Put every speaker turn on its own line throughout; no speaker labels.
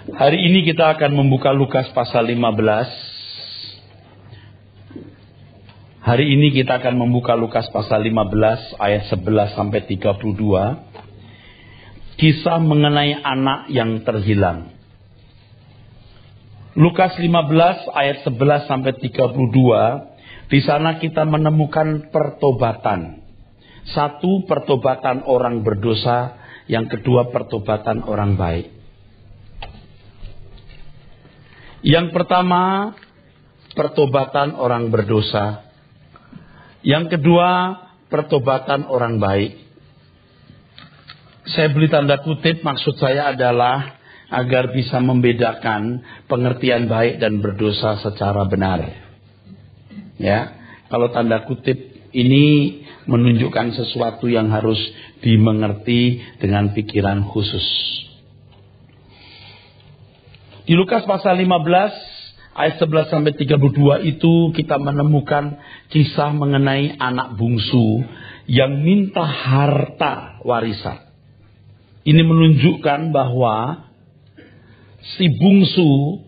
Hari ini kita akan membuka Lukas pasal 15. Hari ini kita akan membuka Lukas pasal 15 ayat 11 sampai 32. Kisah mengenai anak yang terhilang. Lukas 15 ayat 11 sampai 32. Di sana kita menemukan pertobatan. Satu, pertobatan orang berdosa. Yang kedua, pertobatan orang baik. Yang pertama, pertobatan orang berdosa. Yang kedua, pertobatan orang baik. Saya beri tanda kutip, maksud saya adalah agar bisa membedakan pengertian baik dan berdosa secara benar. Ya, kalau tanda kutip ini menunjukkan sesuatu yang harus dimengerti dengan pikiran khusus. Di Lukas pasal 15 ayat 11 sampai 32 itu kita menemukan kisah mengenai anak bungsu yang minta harta warisan. Ini menunjukkan bahwa si bungsu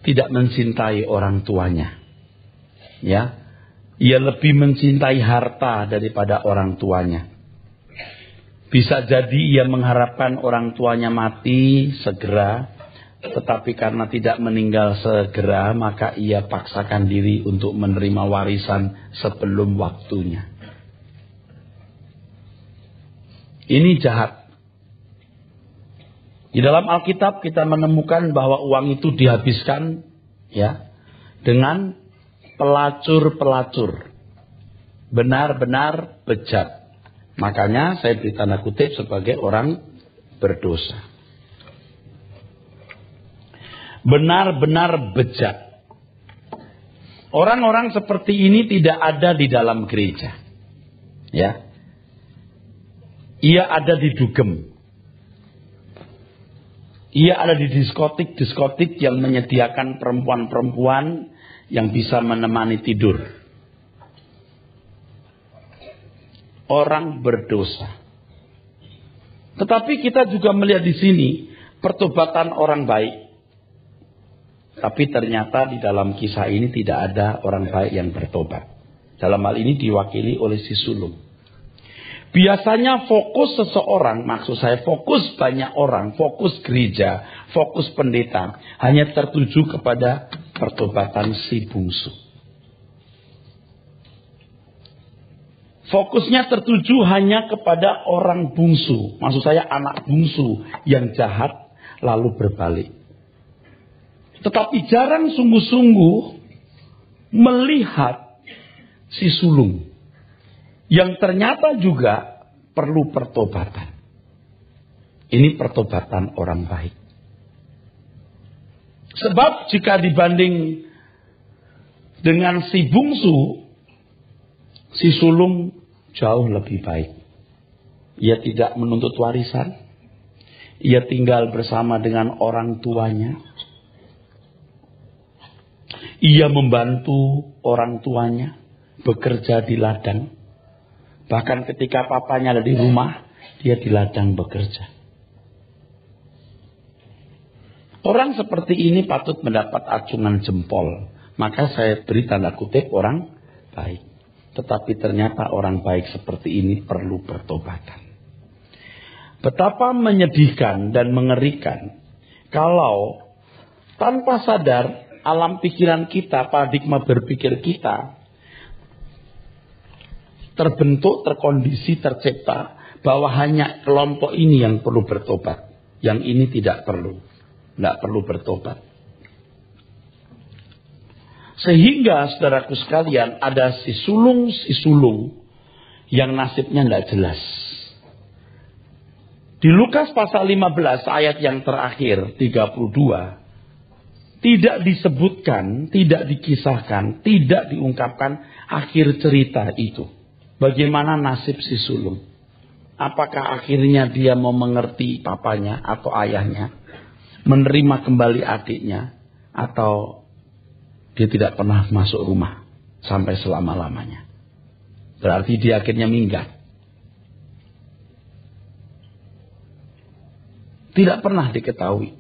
tidak mencintai orang tuanya. Ya, ia lebih mencintai harta daripada orang tuanya. Bisa jadi ia mengharapkan orang tuanya mati segera, tetapi karena tidak meninggal segera, maka ia paksakan diri untuk menerima warisan sebelum waktunya. Ini jahat. Di dalam Alkitab kita menemukan bahwa uang itu dihabiskan ya dengan pelacur-pelacur. Benar-benar bejat. Makanya saya beri tanda kutip sebagai orang berdosa. Benar-benar bejat. Orang-orang seperti ini tidak ada di dalam gereja. Ya. Ia ada di dugem. Ia ada di diskotik-diskotik yang menyediakan perempuan-perempuan yang bisa menemani tidur. Orang berdosa. Tetapi kita juga melihat di sini pertobatan orang baik. Tapi ternyata di dalam kisah ini tidak ada orang baik yang bertobat. Dalam hal ini diwakili oleh si sulung. Biasanya fokus seseorang, maksud saya fokus banyak orang, fokus gereja, fokus pendeta, hanya tertuju kepada pertobatan si bungsu. Fokusnya tertuju hanya kepada orang bungsu. Maksud saya anak bungsu yang jahat lalu berbalik. Tetapi jarang sungguh-sungguh melihat si sulung. Yang ternyata juga perlu pertobatan. Ini pertobatan orang baik. Sebab jika dibanding dengan si bungsu, si sulung jauh lebih baik. Ia tidak menuntut warisan. Ia tinggal bersama dengan orang tuanya. Ia membantu orang tuanya bekerja di ladang. Bahkan ketika papanya ada di rumah, dia di ladang bekerja. Orang seperti ini patut mendapat acungan jempol. Maka saya beri tanda kutip orang baik. Tetapi ternyata orang baik seperti ini perlu pertobatan. Betapa menyedihkan dan mengerikan kalau tanpa sadar alam pikiran kita, paradigma berpikir kita terbentuk, terkondisi, tercipta bahwa hanya kelompok ini yang perlu bertobat. Yang ini tidak perlu. Tidak perlu bertobat. Sehingga saudaraku sekalian ada si sulung yang nasibnya tidak jelas. Di Lukas pasal 15 ayat yang terakhir 32 tidak disebutkan, tidak dikisahkan, tidak diungkapkan akhir cerita itu. Bagaimana nasib si sulung? Apakah akhirnya dia mau mengerti papanya atau ayahnya, menerima kembali adiknya, atau dia tidak pernah masuk rumah sampai selama-lamanya. Berarti dia akhirnya minggat. Tidak pernah diketahui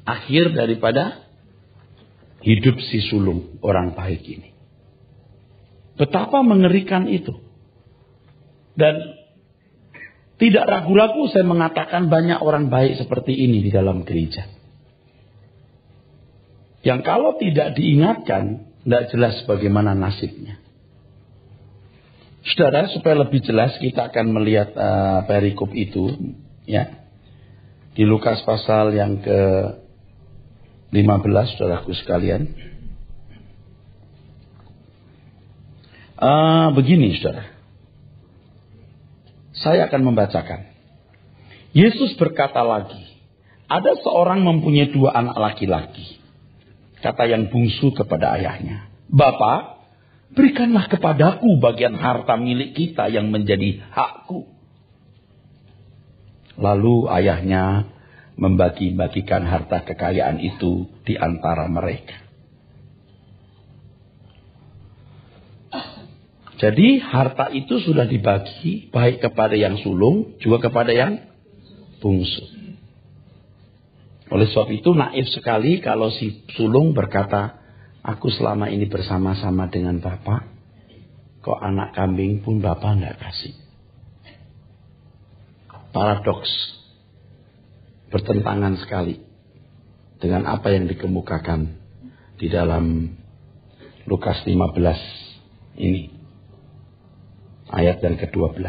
akhir daripada hidup si sulung orang baik ini. Betapa mengerikan itu. Dan tidak ragu-ragu saya mengatakan banyak orang baik seperti ini di dalam gereja. Yang kalau tidak diingatkan, tidak jelas bagaimana nasibnya. Saudara, supaya lebih jelas kita akan melihat perikop itu, ya, di Lukas pasal yang ke-15, saudaraku sekalian. Begini, saudara. Saya akan membacakan. Yesus berkata lagi, ada seorang mempunyai 2 anak laki-laki. Kata yang bungsu kepada ayahnya, Bapak, berikanlah kepadaku bagian harta milik kita yang menjadi hakku. Lalu ayahnya membagi-bagikan harta kekayaan itu di antara mereka. Jadi harta itu sudah dibagi baik kepada yang sulung juga kepada yang bungsu. Oleh sebab itu naif sekali kalau si sulung berkata, aku selama ini bersama-sama dengan Bapak, kok anak kambing pun Bapak tidak kasih. Paradoks. Bertentangan sekali dengan apa yang dikemukakan di dalam Lukas 15 ini. Ayat yang ke-12.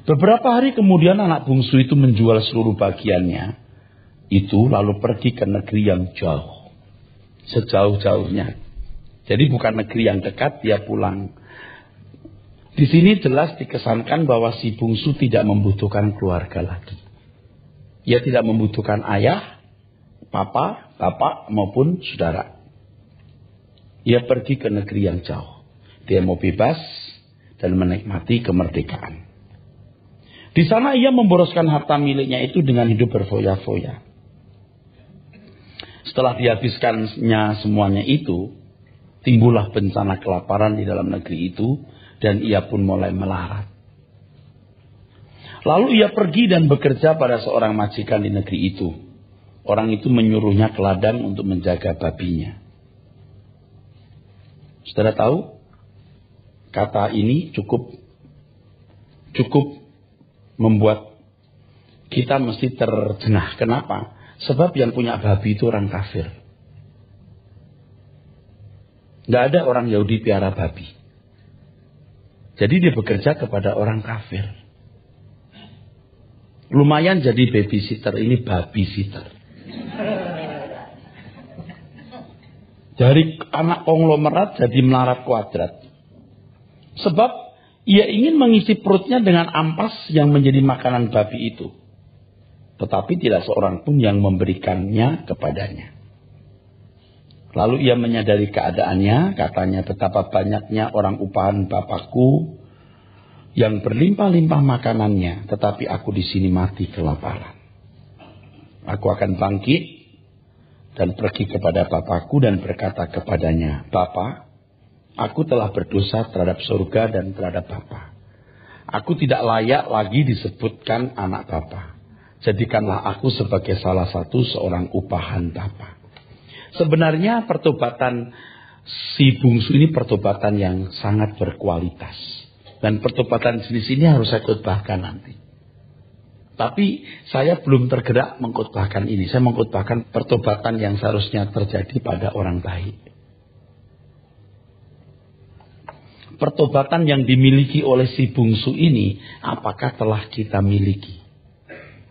Beberapa hari kemudian anak bungsu itu menjual seluruh bagiannya itu lalu pergi ke negeri yang jauh. Sejauh-jauhnya. Jadi bukan negeri yang dekat, dia pulang. Di sini jelas dikesankan bahwa si bungsu tidak membutuhkan keluarga lagi. Ia tidak membutuhkan ayah, papa, bapak maupun saudara. Ia pergi ke negeri yang jauh. Dia mau bebas dan menikmati kemerdekaan. Di sana ia memboroskan harta miliknya itu dengan hidup berfoya-foya. Setelah dihabiskannya semuanya itu, timbullah bencana kelaparan di dalam negeri itu, dan ia pun mulai melarat. Lalu ia pergi dan bekerja pada seorang majikan di negeri itu. Orang itu menyuruhnya ke ladang untuk menjaga babinya. Saudara tahu, kata ini cukup membuat kita mesti terjengah. Kenapa? Sebab yang punya babi itu orang kafir. Tidak ada orang Yahudi piara babi. Jadi dia bekerja kepada orang kafir. Lumayan jadi babysitter, ini babysitter. Dari anak konglomerat jadi melarat kuadrat. Sebab ia ingin mengisi perutnya dengan ampas yang menjadi makanan babi itu. Tetapi tidak seorang pun yang memberikannya kepadanya. Lalu ia menyadari keadaannya, katanya betapa banyaknya orang upahan bapakku yang berlimpah-limpah makanannya, tetapi aku di sini mati kelaparan. Aku akan bangkit dan pergi kepada bapakku dan berkata kepadanya, Bapa, aku telah berdosa terhadap surga dan terhadap Bapa. Aku tidak layak lagi disebutkan anak Bapa. Jadikanlah aku sebagai salah satu seorang upahan Bapa. Sebenarnya pertobatan si bungsu ini pertobatan yang sangat berkualitas. Dan pertobatan jenis ini harus saya khotbahkan nanti. Tapi saya belum tergerak mengkhotbahkan ini. Saya mengkhotbahkan pertobatan yang seharusnya terjadi pada orang baik. Pertobatan yang dimiliki oleh si bungsu ini, apakah telah kita miliki?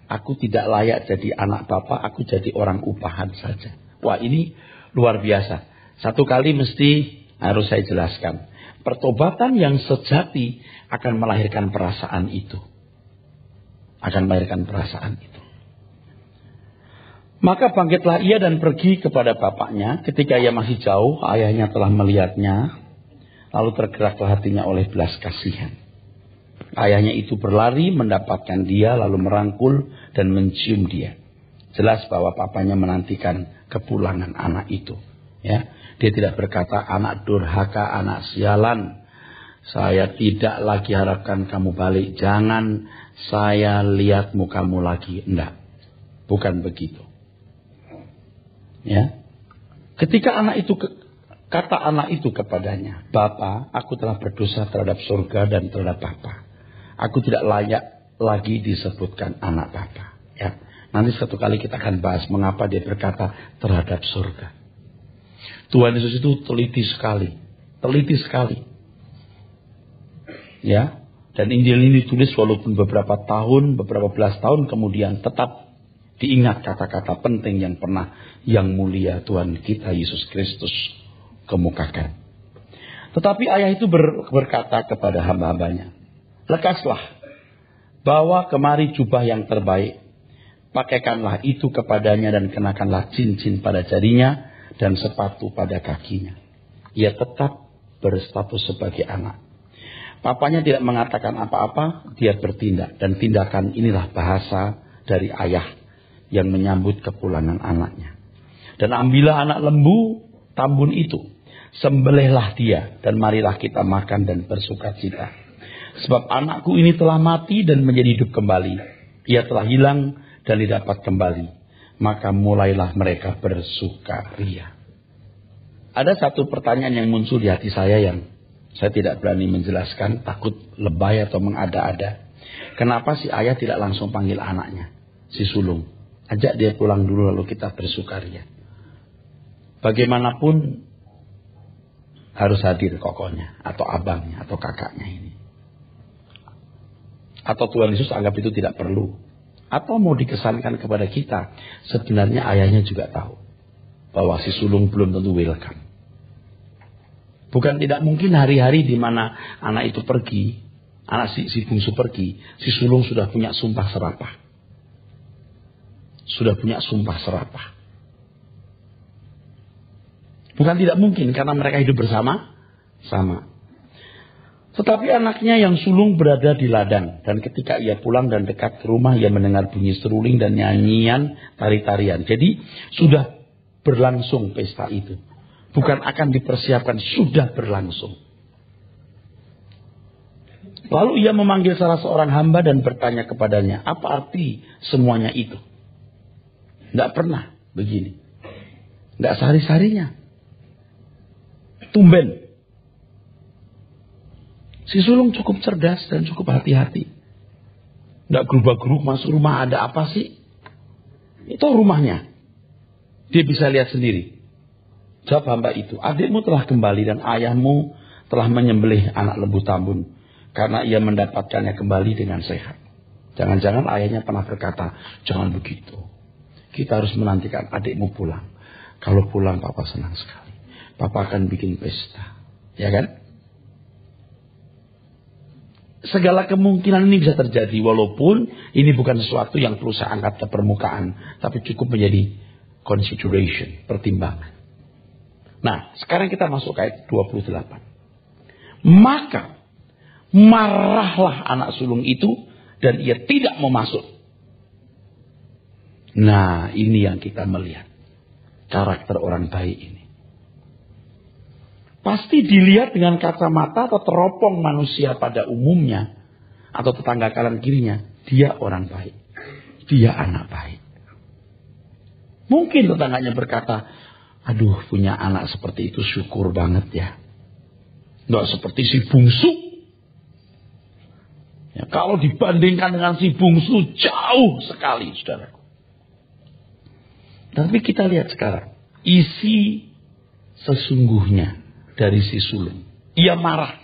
Aku tidak layak jadi anak Bapa, aku jadi orang upahan saja. Wah, ini luar biasa. Satu kali mesti harus saya jelaskan. Pertobatan yang sejati akan melahirkan perasaan itu. Akan melahirkan perasaan itu. Maka bangkitlah ia dan pergi kepada bapaknya. Ketika ia masih jauh, ayahnya telah melihatnya. Lalu tergeraklah hatinya oleh belas kasihan. Ayahnya itu berlari mendapatkan dia, lalu merangkul dan mencium dia. Jelas bahwa papanya menantikan kepulangan anak itu. Ya, dia tidak berkata, anak durhaka, anak sialan. Saya tidak lagi harapkan kamu balik. Jangan saya lihat mukamu lagi. Enggak. Bukan begitu. Ya. Ketika kata anak itu kepadanya, "Bapa, aku telah berdosa terhadap surga dan terhadap Bapa. Aku tidak layak lagi disebutkan anak Bapa." Ya. Nanti satu kali kita akan bahas mengapa dia berkata terhadap surga. Tuhan Yesus itu teliti sekali. Teliti sekali. Ya. Dan Injil ini ditulis walaupun beberapa belas tahun kemudian tetap diingat kata-kata penting yang pernah yang mulia Tuhan kita Yesus Kristus kemukakan. Tetapi ayah itu berkata kepada hamba-hambanya, "Lekaslah, bawa kemari jubah yang terbaik. Pakaikanlah itu kepadanya dan kenakanlah cincin pada jarinya dan sepatu pada kakinya." Ia tetap berstatus sebagai anak. Papanya tidak mengatakan apa-apa, dia bertindak. Dan tindakan inilah bahasa dari ayah yang menyambut kepulangan anaknya. "Dan ambillah anak lembu tambun itu, sembelihlah dia, dan marilah kita makan dan bersukacita. Sebab anakku ini telah mati dan menjadi hidup kembali. Ia telah hilang dan didapat kembali. Maka mulailah mereka bersukaria." Ada satu pertanyaan yang muncul di hati saya yang saya tidak berani menjelaskan, takut lebay atau mengada-ada. Kenapa si ayah tidak langsung panggil anaknya, si sulung? Ajak dia pulang dulu lalu kita bersukaria. Bagaimanapun harus hadir kokonya, atau abangnya, atau kakaknya ini. Atau Tuhan Yesus anggap itu tidak perlu. Atau mau dikesankan kepada kita, sebenarnya ayahnya juga tahu bahwa si sulung belum tentu welcome. Bukan tidak mungkin hari-hari di mana anak itu pergi, anak si bungsu pergi, si sulung sudah punya sumpah serapah. Sudah punya sumpah serapah. Bukan tidak mungkin karena mereka hidup bersama. Tetapi anaknya yang sulung berada di ladang. Dan ketika ia pulang dan dekat ke rumah, ia mendengar bunyi seruling dan nyanyian tari-tarian. Jadi sudah berlangsung pesta itu. Bukan akan dipersiapkan, sudah berlangsung. Lalu ia memanggil salah seorang hamba dan bertanya kepadanya, "Apa arti semuanya itu?" Tidak pernah begini. Tidak sehari-harinya. Tumben. Si sulung cukup cerdas dan cukup hati-hati. Tidak gerubah-gerub masuk rumah, ada apa sih? Itu rumahnya. Dia bisa lihat sendiri. Jawab hamba itu, "Adikmu telah kembali dan ayahmu telah menyembelih anak lembu tambun. Karena ia mendapatkannya kembali dengan sehat." Jangan-jangan ayahnya pernah berkata, "Jangan begitu. Kita harus menantikan adikmu pulang. Kalau pulang papa senang sekali. Papa akan bikin pesta." Ya kan? Segala kemungkinan ini bisa terjadi. Walaupun ini bukan sesuatu yang perlu saya angkat ke permukaan. Tapi cukup menjadi consideration, pertimbangan. Nah, sekarang kita masuk ke ayat 28. Maka marahlah anak sulung itu dan ia tidak mau masuk. Nah, ini yang kita melihat. Karakter orang baik ini. Pasti dilihat dengan kacamata atau teropong manusia pada umumnya. Atau tetangga kanan kirinya. Dia orang baik. Dia anak baik. Mungkin tetangganya berkata, "Aduh, punya anak seperti itu syukur banget ya. Nggak seperti si bungsu. Ya, kalau dibandingkan dengan si bungsu jauh sekali, saudara." Tapi kita lihat sekarang isi sesungguhnya dari si sulung. Ia marah.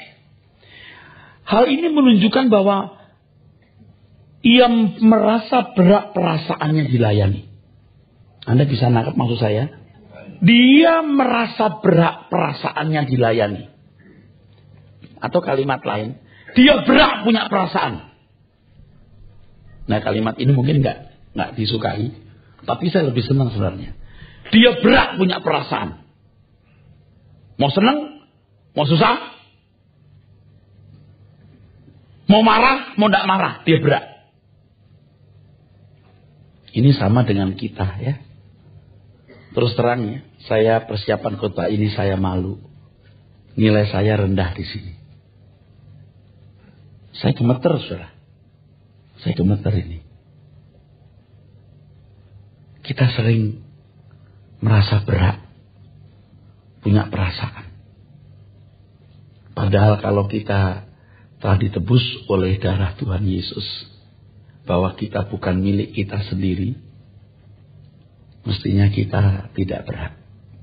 Hal ini menunjukkan bahwa ia merasa berat perasaannya dilayani. Anda bisa nangkap maksud saya? Dia merasa berat perasaannya dilayani. Atau kalimat lain, dia berat punya perasaan. Nah, kalimat ini mungkin nggak disukai, tapi saya lebih senang sebenarnya. Dia berat punya perasaan. Mau senang, mau susah, mau marah, mau tidak marah, dia berat. Ini sama dengan kita ya. Terus terang ya, saya persiapan khotbah ini saya malu. Nilai saya rendah di sini. Saya gemeter, saudara. Saya gemeter ini. kita sering merasa berat, punya perasaan. Padahal kalau kita telah ditebus oleh darah Tuhan Yesus, bahwa kita bukan milik kita sendiri, mestinya kita tidak berat,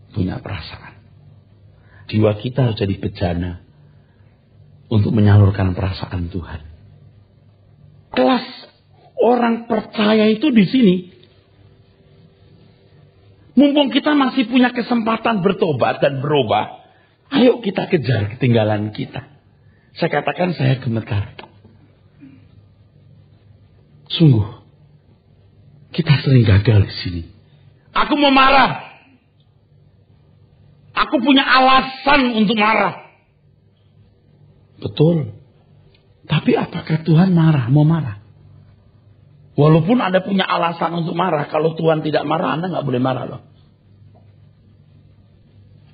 punya perasaan. Jiwa kita harus jadi bejana untuk menyalurkan perasaan Tuhan. Kelas orang percaya itu di sini. Mumpung kita masih punya kesempatan bertobat dan berubah, ayo kita kejar ketinggalan kita. Saya katakan saya gemetar. Sungguh, kita sering gagal di sini. Aku mau marah. Aku punya alasan untuk marah. Betul. Tapi apakah Tuhan marah? Mau marah? Walaupun Anda punya alasan untuk marah, kalau Tuhan tidak marah, Anda nggak boleh marah loh.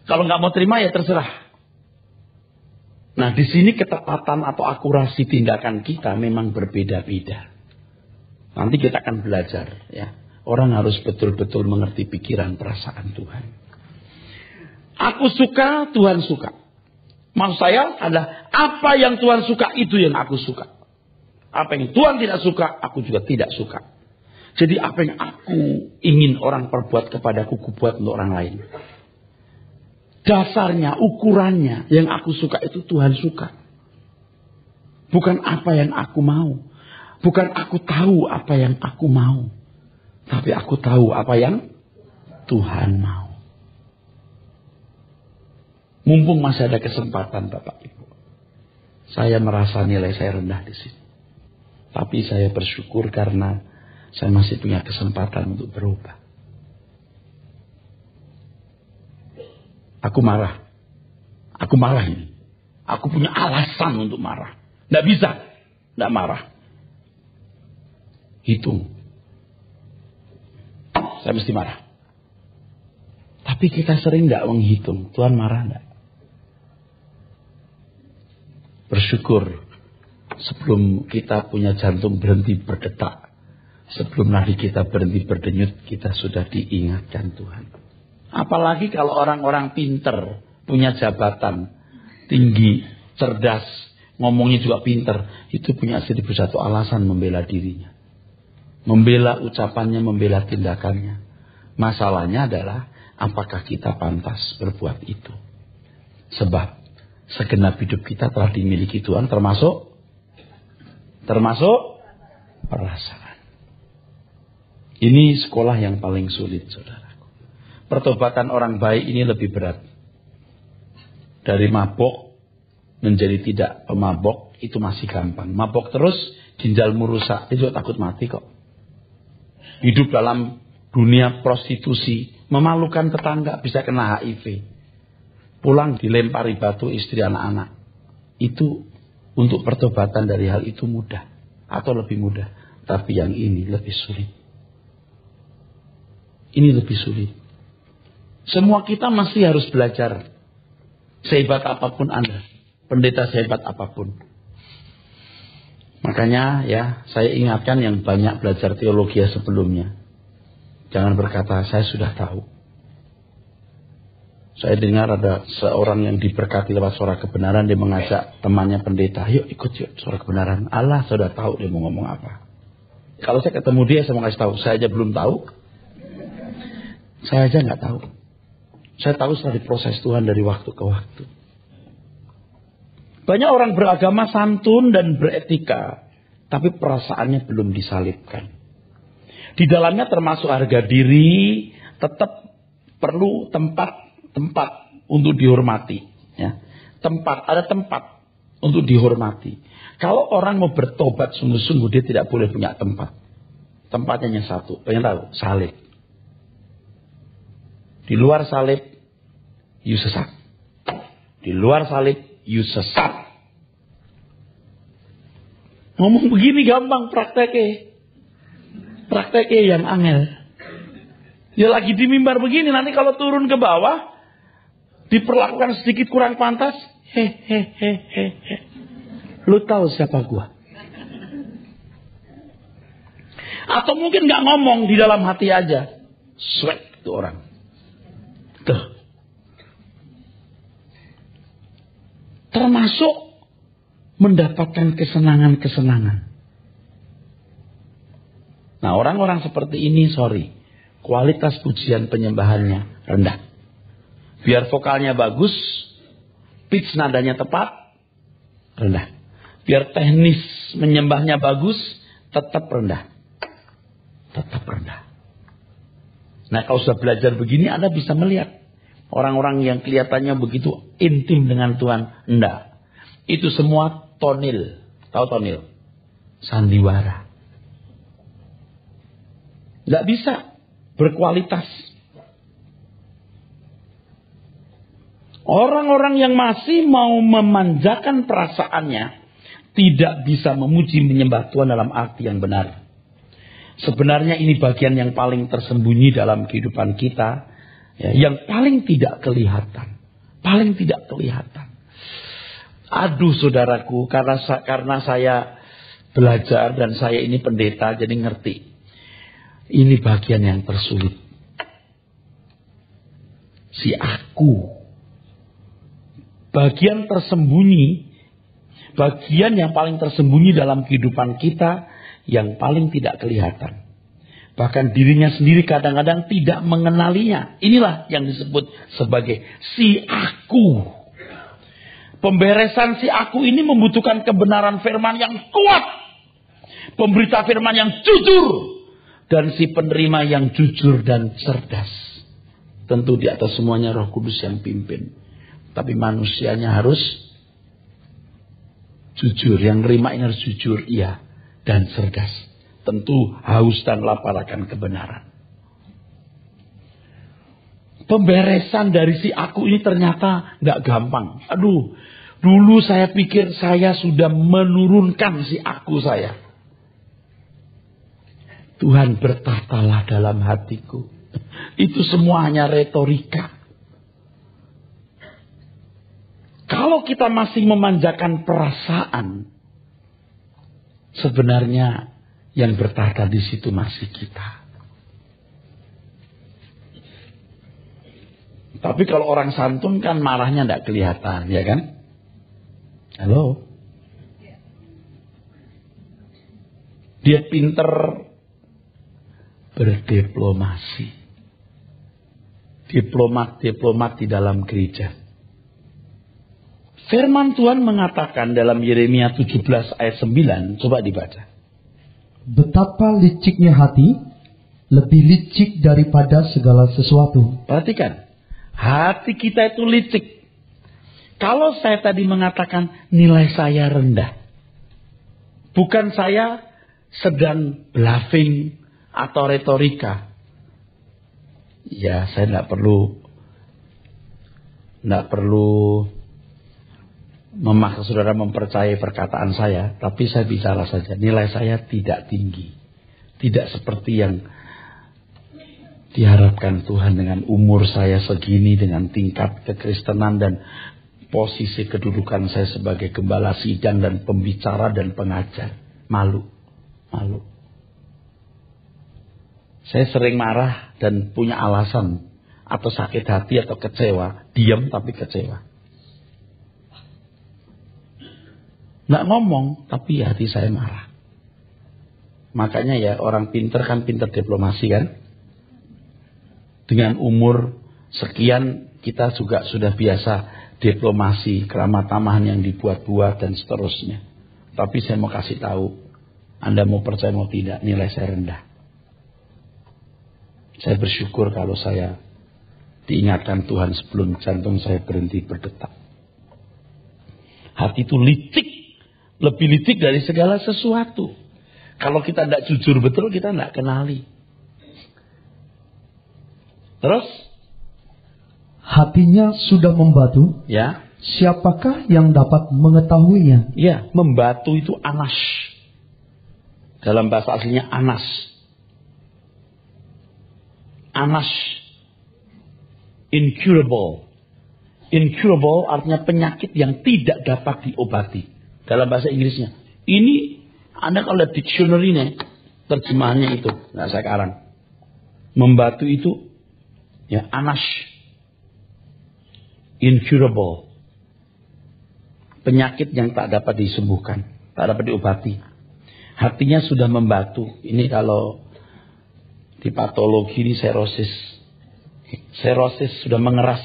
Kalau nggak mau terima ya terserah. Nah, di sini ketepatan atau akurasi tindakan kita memang berbeda-beda. Nanti kita akan belajar, ya. Orang harus betul-betul mengerti pikiran perasaan Tuhan. Aku suka, Tuhan suka. Maksud saya adalah apa yang Tuhan suka itu yang aku suka. Apa yang Tuhan tidak suka, aku juga tidak suka. Jadi apa yang aku ingin orang perbuat kepadaku, kubuat untuk orang lain. Dasarnya, ukurannya, yang aku suka itu Tuhan suka. Bukan apa yang aku mau. Bukan aku tahu apa yang aku mau. Tapi aku tahu apa yang Tuhan mau. Mumpung masih ada kesempatan Bapak Ibu. Saya merasa nilai saya rendah di sini. Tapi saya bersyukur karena saya masih punya kesempatan untuk berubah. Aku marah. Aku marah ini. Aku punya alasan untuk marah. Tidak bisa. Tidak marah. Hitung. Saya mesti marah. Tapi kita sering tidak menghitung. Tuhan marah tidak? Bersyukur. Sebelum kita punya jantung berhenti berdetak. Sebelum nadi kita berhenti berdenyut. Kita sudah diingatkan Tuhan. Apalagi kalau orang-orang pinter. Punya jabatan. Tinggi. Cerdas. Ngomongnya juga pinter. Itu punya 1001 alasan membela dirinya. Membela ucapannya. Membela tindakannya. Masalahnya adalah. Apakah kita pantas berbuat itu. Sebab. Segenap hidup kita telah dimiliki Tuhan. Termasuk perasaan. Ini sekolah yang paling sulit, saudaraku. Pertobatan orang baik ini lebih berat. Dari mabok menjadi tidak pemabok itu masih gampang. Mabok terus ginjalmu rusak, itu takut mati kok. Hidup dalam dunia prostitusi, memalukan tetangga, bisa kena HIV. Pulang dilempari batu istri anak-anak. Itu untuk pertobatan dari hal itu mudah. Atau lebih mudah. Tapi yang ini lebih sulit. Ini lebih sulit. Semua kita masih harus belajar. Sehebat apapun Anda. Pendeta sehebat apapun. Makanya ya, saya ingatkan yang banyak belajar teologi sebelumnya. Jangan berkata, saya sudah tahu. Saya dengar ada seorang yang diberkati lewat suara kebenaran. Dia mengajak temannya pendeta. Yuk ikut yuk suara kebenaran. Allah sudah tahu dia mau ngomong apa. Kalau saya ketemu dia saya mau kasih tahu. Saya aja belum tahu. Saya aja nggak tahu. Saya tahu setelah diproses Tuhan dari waktu ke waktu. Banyak orang beragama santun dan beretika. Tapi perasaannya belum disalibkan. Di dalamnya termasuk harga diri. Tetap perlu tempat untuk dihormati, ya. Ada tempat untuk dihormati. Kalau orang mau bertobat sungguh-sungguh, dia tidak boleh punya tempat. Tempatnya hanya satu. Pengen tahu? Salib. Di luar salib, you sesat. Di luar salib, you sesat. Ngomong begini gampang, prakteknya yang angel. Ya lagi di mimbar begini, nanti kalau turun ke bawah, diperlakukan sedikit kurang pantas, lu tahu siapa gua? Atau mungkin nggak ngomong di dalam hati aja. Swag itu orang. Tuh. Termasuk mendapatkan kesenangan-kesenangan. Nah, orang-orang seperti ini, sorry, kualitas pujian penyembahannya rendah. Biar vokalnya bagus, pitch nadanya tepat, rendah. Biar teknis menyembahnya bagus, tetap rendah. Tetap rendah. Nah, kalau sudah belajar begini, Anda bisa melihat orang-orang yang kelihatannya begitu intim dengan Tuhan. Enggak. Itu semua tonil. Tahu tonil? Sandiwara. Enggak bisa berkualitas. Orang-orang yang masih mau memanjakan perasaannya tidak bisa memuji menyembah Tuhan dalam arti yang benar. Sebenarnya ini bagian yang paling tersembunyi dalam kehidupan kita, ya, yang paling tidak kelihatan. Paling tidak kelihatan. Aduh saudaraku, karena saya belajar dan saya ini pendeta, jadi ngerti. Ini bagian yang tersulit. Si aku. Bagian tersembunyi. Bagian yang paling tersembunyi dalam kehidupan kita. Yang paling tidak kelihatan. Bahkan dirinya sendiri kadang-kadang tidak mengenalinya. Inilah yang disebut sebagai si aku. Pemberesan si aku ini membutuhkan kebenaran firman yang kuat. Pemberita firman yang jujur. Dan si penerima yang jujur dan cerdas. Tentu di atas semuanya Roh Kudus yang pimpin. Tapi manusianya harus jujur. Yang nerima ini harus jujur, iya. Dan cerdas. Tentu haus dan lapar akan kebenaran. Pemberesan dari si aku ini ternyata gak gampang. Aduh, dulu saya pikir saya sudah menurunkan si aku saya. Tuhan bertahtalah dalam hatiku. Itu semua hanya retorika. Kalau kita masih memanjakan perasaan, sebenarnya yang bertahta di situ masih kita. Tapi kalau orang santun kan marahnya tidak kelihatan, ya kan? Halo? Dia pinter berdiplomasi. Diplomat di dalam gereja. Firman Tuhan mengatakan dalam Yeremia 17 ayat 9. Coba dibaca.
Betapa liciknya hati, lebih licik daripada segala sesuatu.
Perhatikan. Hati kita itu licik. Kalau saya tadi mengatakan nilai saya rendah. Bukan saya sedang bluffing atau retorika. Ya, saya tidak perlu memaksa saudara mempercayai perkataan saya. Tapi saya bicara saja. Nilai saya tidak tinggi. Tidak seperti yang diharapkan Tuhan dengan umur saya segini. Dengan tingkat kekristenan dan posisi kedudukan saya sebagai gembala sidang dan pembicara dan pengajar. Malu. Saya sering marah dan punya alasan. Atau sakit hati atau kecewa. Diam tapi kecewa. Nggak ngomong, tapi hati saya marah. Makanya ya orang pinter kan pinter diplomasi kan. Dengan umur sekian kita juga sudah biasa diplomasi, keramat tamahan yang dibuat-buat dan seterusnya. Tapi saya mau kasih tahu, Anda mau percaya mau tidak, nilai saya rendah. Saya bersyukur kalau saya diingatkan Tuhan sebelum jantung saya berhenti berdetak. Hati itu licik. Lebih licik dari segala sesuatu. Kalau kita tidak jujur betul, kita tidak kenali. Terus?
Hatinya sudah membatu.
Ya.
Siapakah yang dapat mengetahuinya?
Ya, membatu itu anas. Dalam bahasa aslinya anas. Anas. Incurable. Incurable artinya penyakit yang tidak dapat diobati. Dalam bahasa Inggrisnya. Ini Anda kalau lihat dictionary-nya, terjemahannya itu. Nggak saya karang. Membatu itu ya anash, incurable, penyakit yang tak dapat disembuhkan, tak dapat diobati. Hatinya sudah membatu. Ini kalau di patologi ini serosis. Serosis sudah mengeras.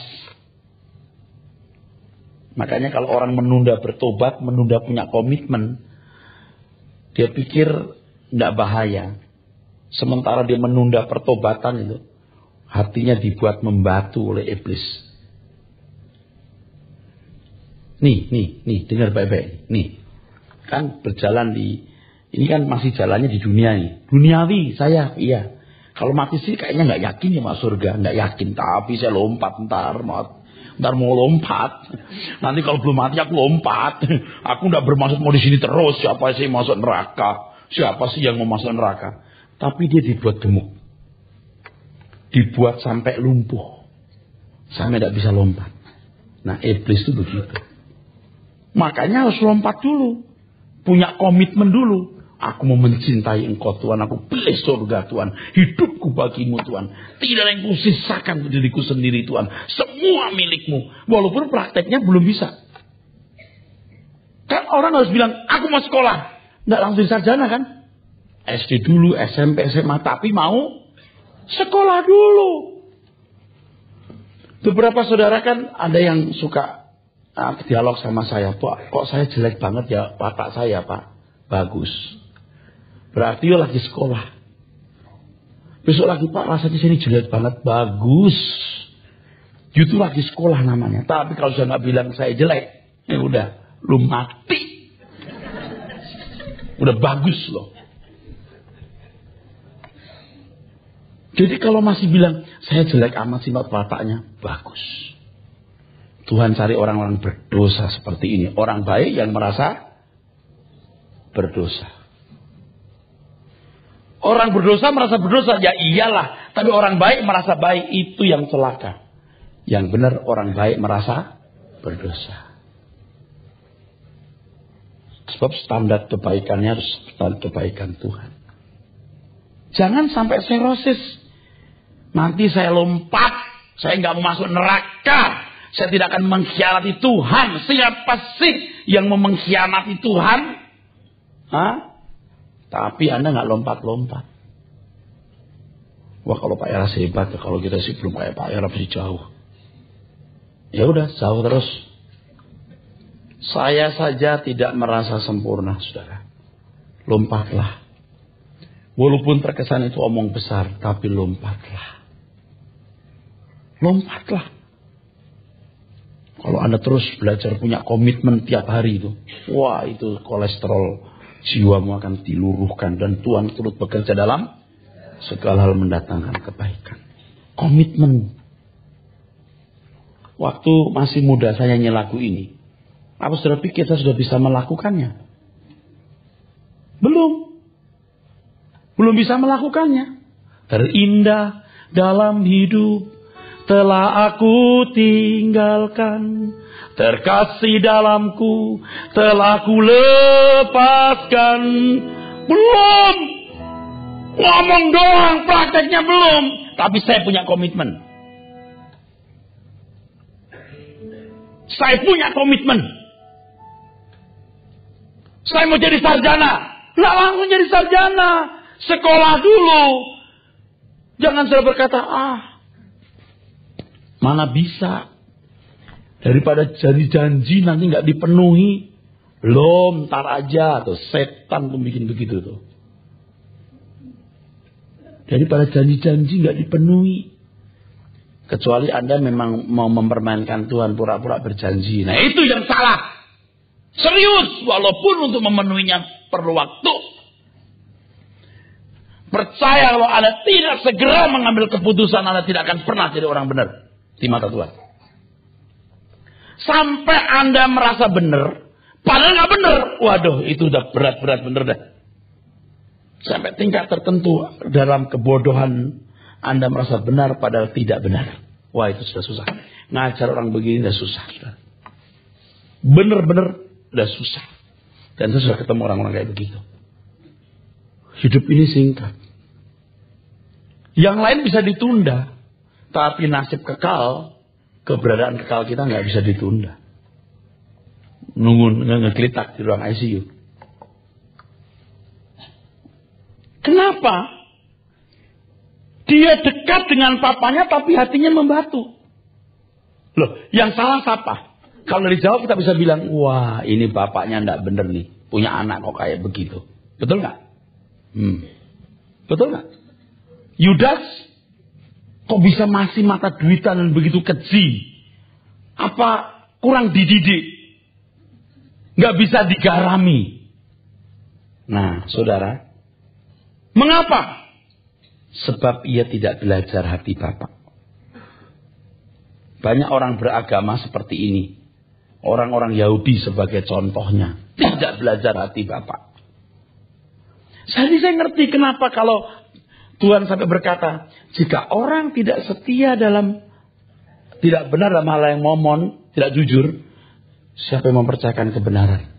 Makanya kalau orang menunda bertobat, menunda punya komitmen, dia pikir tidak bahaya. Sementara dia menunda pertobatan itu, hatinya dibuat membatu oleh iblis. Nih, dengar baik-baik. Nih, kan berjalan ini kan masih jalannya di dunia nih. Duniawi saya, iya. Kalau mati sih kayaknya nggak yakin ya masuk surga, nggak yakin. Tapi saya lompat ntar mau lompat. Nanti kalau belum mati aku lompat. Aku nggak bermaksud mau di sini terus. Siapa sih yang masuk neraka? Siapa sih yang mau masuk neraka? Tapi dia dibuat gemuk. Dibuat sampai lumpuh. Sampai tidak bisa lompat. Nah, iblis itu begitu. Makanya harus lompat dulu. Punya komitmen dulu. Aku mau mencintai Engkau Tuhan. Aku pilih surga Tuhan. Hidupku bagimu Tuhan. Tidak ada yang kusisakan diriku sendiri Tuhan. Semua milikmu. Walaupun prakteknya belum bisa. Kan orang harus bilang, aku mau sekolah. Tidak langsung sarjana kan? SD dulu, SMP, SMA, tapi mau sekolah dulu. Beberapa saudara kan ada yang suka dialog sama saya. Pak, kok saya jelek banget ya watak saya, Pak? Bagus. Berarti dia lagi sekolah. Besok lagi, Pak, rasanya sini jelek banget. Bagus. Itu lagi sekolah namanya. Tapi kalau saya nggak bilang saya jelek, ya udah, lu mati. Udah bagus loh. Jadi kalau masih bilang, saya jelek amat sih wataknya, bagus. Tuhan cari orang-orang berdosa seperti ini. Orang baik yang merasa berdosa. Orang berdosa merasa berdosa, ya iyalah. Tapi orang baik merasa baik, itu yang celaka. Yang benar orang baik merasa berdosa. Sebab standar kebaikannya harus standar kebaikan Tuhan. Jangan sampai serosis. Nanti saya lompat, saya nggak mau masuk neraka, saya tidak akan mengkhianati Tuhan. Siapa sih yang mau mengkhianati Tuhan? Hah? Tapi Anda nggak lompat-lompat. Wah, kalau Pak Era hebat, kalau kita sih belum kayak Pak Era masih jauh. Ya udah, jauh terus. Saya saja tidak merasa sempurna, saudara. Lompatlah. Walaupun terkesan itu omong besar, tapi lompatlah. Lompatlah. Kalau Anda terus belajar punya komitmen tiap hari itu, wah itu kolesterol jiwamu akan diluruhkan dan Tuhan turut bekerja dalam segala hal mendatangkan kebaikan. Komitmen. Waktu masih muda saya nyanyi lagu ini, apa saudara pikir saya sudah bisa melakukannya? Belum bisa melakukannya. Terindah dalam hidup telah aku tinggalkan, terkasih dalamku telah ku lepaskan. Belum. Ngomong doang, prakteknya belum. Tapi saya punya komitmen. Saya punya komitmen. Saya mau jadi sarjana. Nggak langsung jadi sarjana. Sekolah dulu. Jangan saya berkata, mana bisa. Daripada janji-janji nanti nggak dipenuhi. Belum, ntar aja. Tuh, setan tuh bikin begitu tuh. Daripada janji-janji nggak dipenuhi. Kecuali Anda memang mau mempermainkan Tuhan, pura-pura berjanji. Nah itu yang salah. Serius, walaupun untuk memenuhinya perlu waktu. Percaya kalau Anda tidak segera mengambil keputusan, Anda tidak akan pernah jadi orang benar di mata Tuhan. Sampai Anda merasa benar, padahal nggak benar. Waduh, itu udah berat-berat bener dah. Sampai tingkat tertentu dalam kebodohan Anda merasa benar padahal tidak benar. Wah, itu sudah susah. Ngajar orang begini sudah susah. Bener-bener sudah susah. Dan saya sudah ketemu orang-orang kayak begitu. Hidup ini singkat. Yang lain bisa ditunda. Tapi nasib kekal, keberadaan kekal kita nggak bisa ditunda. Nunggu ngegelitak di ruang ICU. Kenapa? Dia dekat dengan papanya tapi hatinya membatu. Loh, yang salah siapa? Kalau dijawab kita bisa bilang, wah ini bapaknya enggak bener nih. Punya anak kok kayak begitu. Betul nggak? Betul nggak? Yudas kok bisa masih mata duitan dan begitu keji? Apa kurang dididik? Nggak bisa digarami. Nah, saudara. Mengapa? Sebab ia tidak belajar hati Bapa. Banyak orang beragama seperti ini. Orang-orang Yahudi sebagai contohnya. Tidak belajar hati Bapa. Jadi saya ngerti kenapa kalau Tuhan sampai berkata, jika orang tidak setia tidak benar dalam hal yang momon, tidak jujur, siapa yang mempercayakan kebenaran?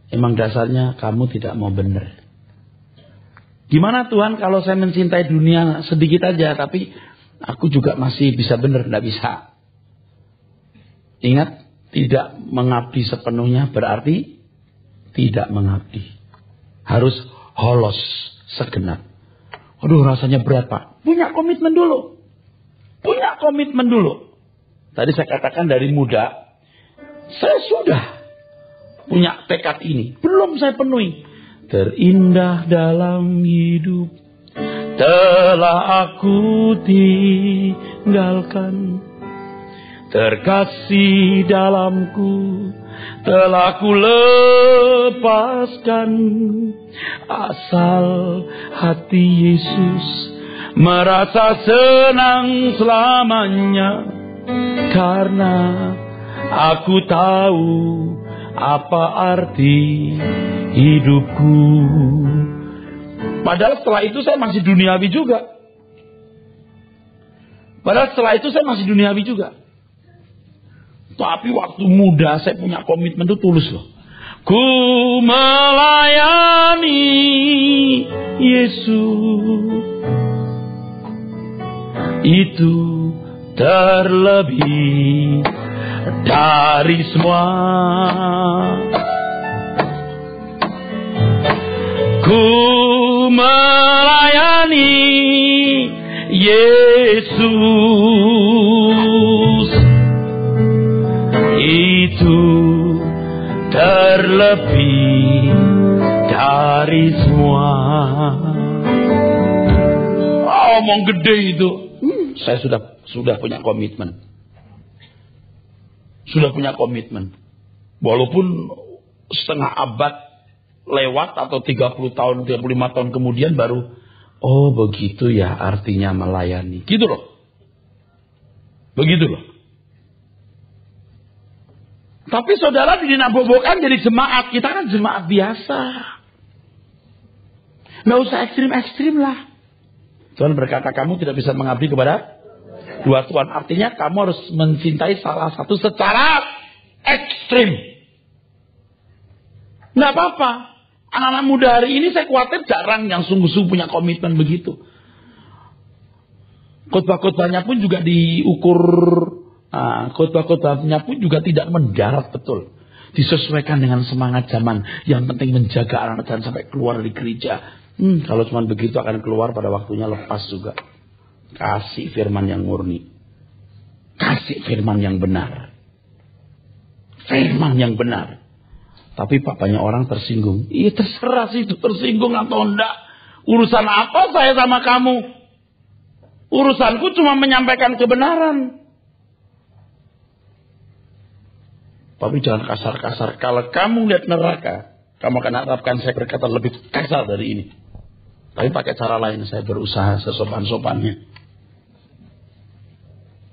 Emang dasarnya kamu tidak mau benar. Gimana Tuhan kalau saya mencintai dunia sedikit aja, tapi aku juga masih bisa benar? Tidak bisa. Ingat, tidak mengabdi sepenuhnya berarti tidak mengabdi. Harus holos segenap. Aduh, rasanya berat Pak. Punya komitmen dulu. Punya komitmen dulu. Tadi saya katakan dari muda, saya sudah punya tekad ini. Belum saya penuhi. Terindah dalam hidup telah aku tinggalkan. Terkasih dalamku telah ku lepaskan. Asal hati Yesus merasa senang selamanya. Karena aku tahu apa arti hidupku. Padahal setelah itu saya masih duniawi juga. Tapi waktu muda saya punya komitmen itu tulus loh. Ku melayani Yesus. Itu terlebih dari semua. Ku melayani Yesus. Itu terlebih dari semua. Omong gede itu. Saya sudah punya komitmen. Walaupun setengah abad lewat atau 30 tahun, 35 tahun kemudian baru, oh begitu ya artinya melayani. Begitu loh. Tapi saudara dinabobokan jadi jemaat. Kita kan jemaat biasa. Nggak usah ekstrim-ekstrim lah. Tuhan berkata kamu tidak bisa mengabdi kepada dua Tuhan. Artinya kamu harus mencintai salah satu secara ekstrim. Nggak apa-apa. Anak-anak muda hari ini saya khawatir jarang yang sungguh-sungguh punya komitmen begitu. Khotbah-khotbahnya pun juga diukur. Khotbah-khotbahnya pun juga tidak mendarat betul. Disesuaikan dengan semangat zaman. Yang penting menjaga anak dan sampai keluar dari gereja. Kalau cuma begitu akan keluar pada waktunya lepas juga. Kasih firman yang murni. Kasih firman yang benar. Tapi papanya orang tersinggung. Iya terserah sih itu tersinggung atau enggak. Urusan apa saya sama kamu? Urusanku cuma menyampaikan kebenaran. Tapi jangan kasar-kasar. Kalau kamu lihat neraka, kamu akan harapkan saya berkata lebih kasar dari ini. Tapi pakai cara lain, saya berusaha sesopan-sopannya.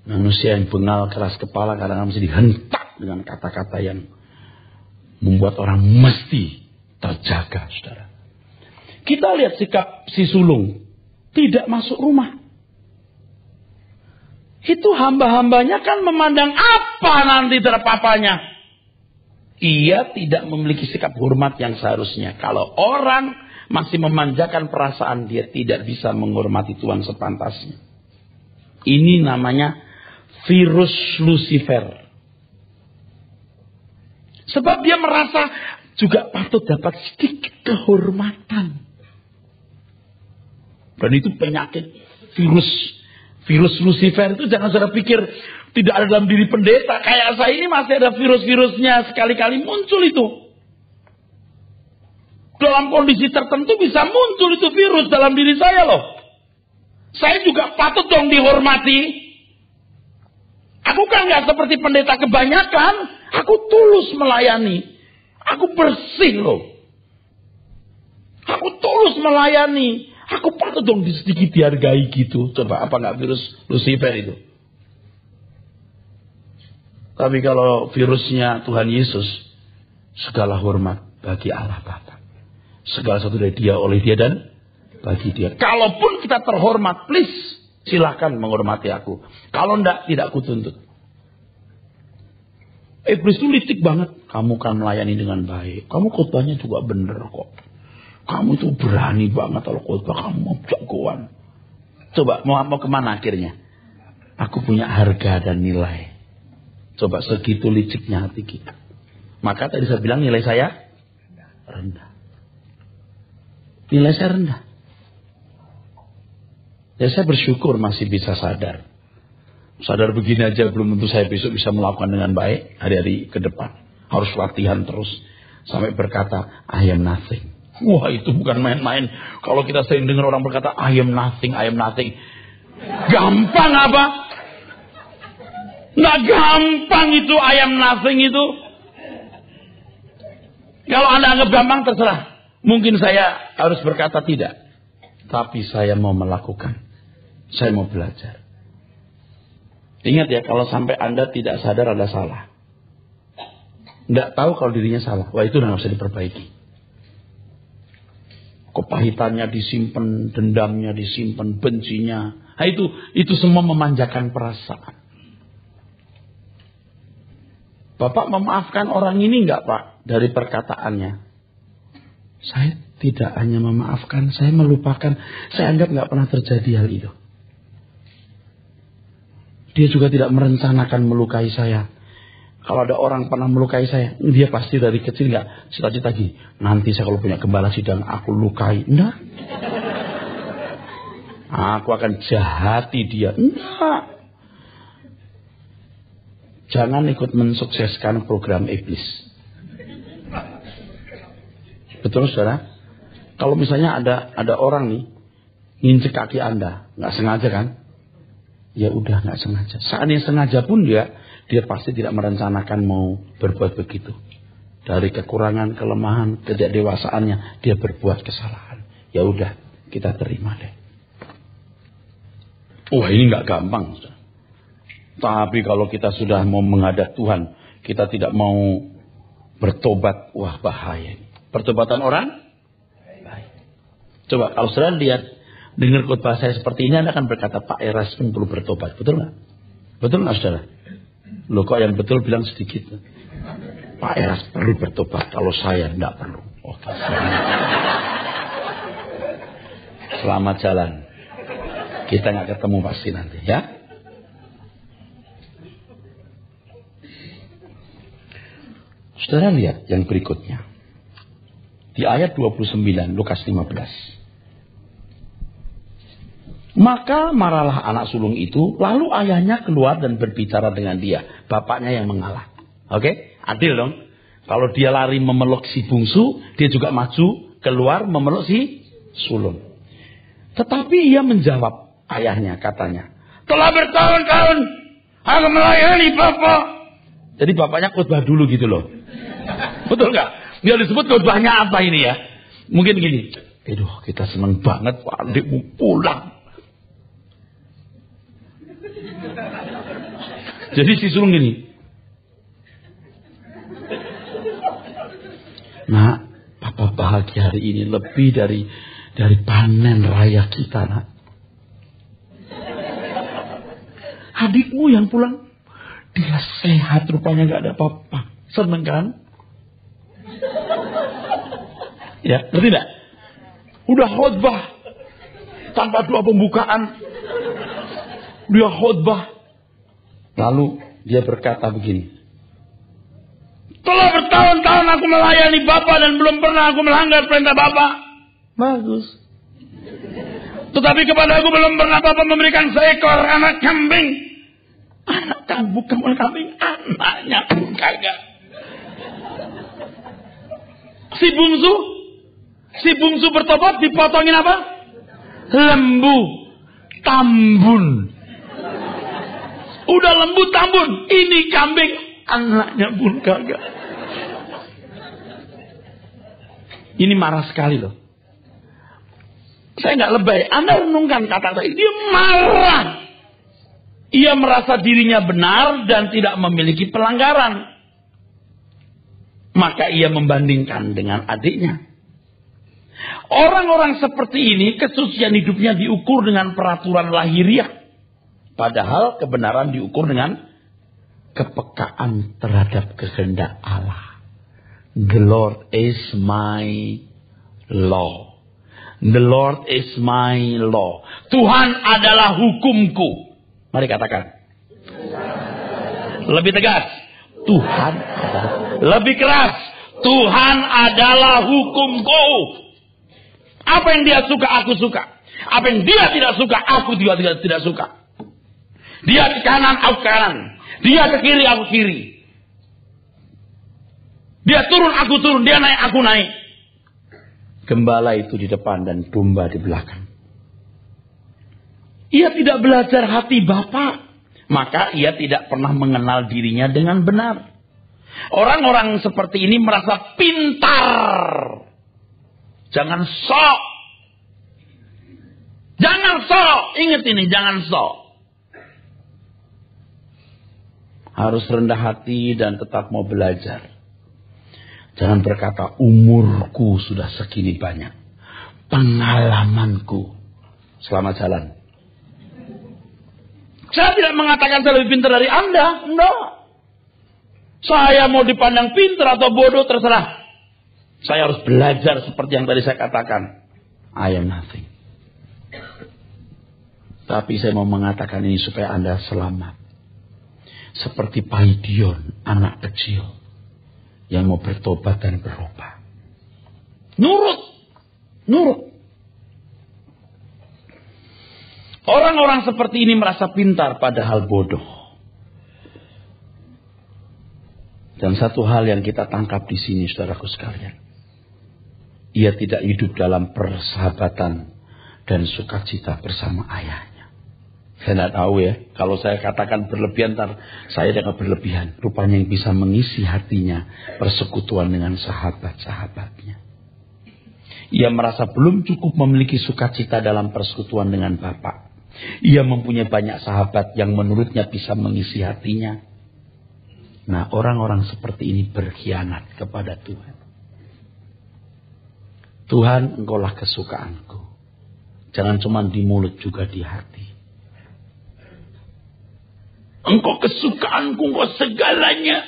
Manusia yang bengal, keras kepala, kadang-kadang mesti dihentak dengan kata-kata yang membuat orang mesti terjaga, saudara. Kita lihat sikap si sulung. Tidak masuk rumah. Itu hamba-hambanya kan memandang apa nanti terhadap papanya. Ia tidak memiliki sikap hormat yang seharusnya. Kalau orang masih memanjakan perasaan, dia tidak bisa menghormati Tuhan sepantasnya. Ini namanya virus Lucifer. Sebab dia merasa juga patut dapat sedikit kehormatan. Dan itu penyakit virus Lucifer itu, jangan saudara pikir tidak ada dalam diri pendeta. Kayak saya ini masih ada virus-virusnya, sekali-kali muncul itu. Dalam kondisi tertentu bisa muncul itu virus dalam diri saya loh. Saya juga patut dong dihormati. Aku kan gak seperti pendeta kebanyakan. Aku tulus melayani. Aku bersih loh. Aku tulus melayani. Aku patut dong sedikit dihargai gitu. Coba apa gak virus Lucifer itu? Tapi kalau virusnya Tuhan Yesus, segala hormat bagi Allah Bapa. Segala sesuatu dari Dia, oleh Dia, dan bagi Dia. Kalaupun kita terhormat, please silakan menghormati aku. Kalau enggak, tidak aku tuntut. Iblis itu licik banget. Kamu kan melayani dengan baik. Kamu khotbahnya juga bener kok. Kamu itu berani banget kalau khotbah, kamu mau jagoan. Coba mau kemana akhirnya? Aku punya harga dan nilai. Coba segitu liciknya hati kita. Maka tadi saya bilang nilai saya rendah. Nilai saya rendah. Ya saya bersyukur masih bisa sadar. Sadar begini aja belum tentu saya besok bisa melakukan dengan baik hari-hari ke depan. Harus latihan terus. Sampai berkata, I am nothing. Wah itu bukan main-main. Kalau kita sering dengar orang berkata, I am nothing, I am nothing. Gampang apa? Nggak gampang itu I am nothing itu. Kalau Anda anggap gampang terserah. Mungkin saya harus berkata tidak. Tapi saya mau melakukan. Saya mau belajar. Ingat ya, kalau sampai Anda tidak sadar Anda salah. Nggak tahu kalau dirinya salah. Wah itu udah nggak bisa diperbaiki. Kepahitannya disimpan, dendamnya disimpan, bencinya. Nah, itu semua memanjakan perasaan. Bapak memaafkan orang ini nggak Pak? Dari perkataannya. Saya tidak hanya memaafkan, saya melupakan. Saya anggap nggak pernah terjadi hal itu. Dia juga tidak merencanakan melukai saya. Kalau ada orang pernah melukai saya, dia pasti dari kecil nggak cita-cita lagi. Nanti saya kalau punya gembala sidang, aku lukai. Enggak. Aku akan jahati dia. Enggak. Jangan ikut mensukseskan program iblis. Betul saudara? Kalau misalnya ada orang nih nginjek kaki Anda, nggak sengaja kan? Ya udah nggak sengaja. Seandainya sengaja pun dia pasti tidak merencanakan mau berbuat begitu. Dari kekurangan, kelemahan, ketidakdewasaannya dia berbuat kesalahan. Ya udah kita terima deh. Wah ini nggak gampang. Saudara. Tapi kalau kita sudah mau menghadap Tuhan, kita tidak mau bertobat, wah bahaya. Pertobatan orang? Baik. Coba kalau saudara lihat, dengar khotbah saya seperti ini, Anda akan berkata, Pak Eras pun perlu bertobat. Betul nggak? Betul nggak saudara? Loh kok yang betul bilang sedikit. Pak Eras perlu bertobat, kalau saya tidak perlu. Oke. Selamat jalan. Kita nggak ketemu pasti nanti ya. Saudara lihat yang berikutnya. Di ayat 29 Lukas 15. Maka marahlah anak sulung itu, lalu ayahnya keluar dan berbicara dengan dia. Bapaknya yang mengalah. Oke? Adil dong. Kalau dia lari memeluk si bungsu, dia juga maju keluar memeluk si sulung. Tetapi ia menjawab ayahnya, katanya, telah bertahun-tahun aku melayani bapak. Jadi bapaknya khotbah dulu gitu loh. Betul nggak? Dia disebut khotbahnya apa ini ya? Mungkin gini. Aduh, kita senang banget Pak adikmu pulang. Jadi si sulung gini. Nak, papa bahagia hari ini lebih dari panen raya kita, nak. Adikmu yang pulang, dia sehat rupanya nggak ada apa-apa. Seneng kan? Ya, ngerti tidak? Udah khotbah tanpa doa pembukaan. Dia khotbah. Lalu dia berkata begini. Telah bertahun-tahun aku melayani Bapak dan belum pernah aku melanggar perintah Bapak. Bagus. Tetapi kepada aku belum pernah Bapak memberikan seekor anak kambing. Anak kambing, bukan kambing, anaknya pun kagak. Si bungsu bertobat dipotongin apa? Lembu tambun. Udah lembu tambun, ini kambing, anaknya pun kagak. Ini marah sekali loh. Saya nggak lebay. Anda renungkan kata saya. Dia marah. Ia merasa dirinya benar dan tidak memiliki pelanggaran. Maka ia membandingkan dengan adiknya. Orang-orang seperti ini kesucian hidupnya diukur dengan peraturan lahiriah. Padahal kebenaran diukur dengan kepekaan terhadap kehendak Allah. The Lord is my law. The Lord is my law. Tuhan adalah hukumku. Mari katakan. Lebih tegas. Tuhan adalah. Lebih keras. Tuhan adalah hukumku. Apa yang dia suka, aku suka. Apa yang dia tidak suka, aku juga tidak suka. Dia ke kanan, aku ke kanan. Dia ke kiri, aku kiri. Dia turun, aku turun. Dia naik, aku naik. Gembala itu di depan dan domba di belakang. Ia tidak belajar hati Bapa. Maka ia tidak pernah mengenal dirinya dengan benar. Orang-orang seperti ini merasa pintar. Jangan sok. Jangan sok. Ingat ini, jangan sok. Harus rendah hati dan tetap mau belajar. Jangan berkata, umurku sudah segini banyak. Pengalamanku. Selamat jalan. Saya tidak mengatakan saya lebih pintar dari Anda. Enggak. Saya mau dipandang pintar atau bodoh, terserah. Saya harus belajar seperti yang tadi saya katakan. I am nothing. Tapi saya mau mengatakan ini supaya Anda selamat. Seperti Paidion, anak kecil yang mau bertobat dan berubah. Nurut. Orang-orang seperti ini merasa pintar padahal bodoh. Dan satu hal yang kita tangkap di sini, saudaraku sekalian. Ia tidak hidup dalam persahabatan dan sukacita bersama ayahnya. Saya tidak tahu ya, kalau saya katakan berlebihan, saya jangan berlebihan. Rupanya yang bisa mengisi hatinya persekutuan dengan sahabat-sahabatnya. Ia merasa belum cukup memiliki sukacita dalam persekutuan dengan Bapa. Ia mempunyai banyak sahabat yang menurutnya bisa mengisi hatinya. Nah, orang-orang seperti ini berkhianat kepada Tuhan. Tuhan, Engkaulah kesukaanku. Jangan cuma di mulut, juga di hati. Engkau kesukaanku, Engkau segalanya.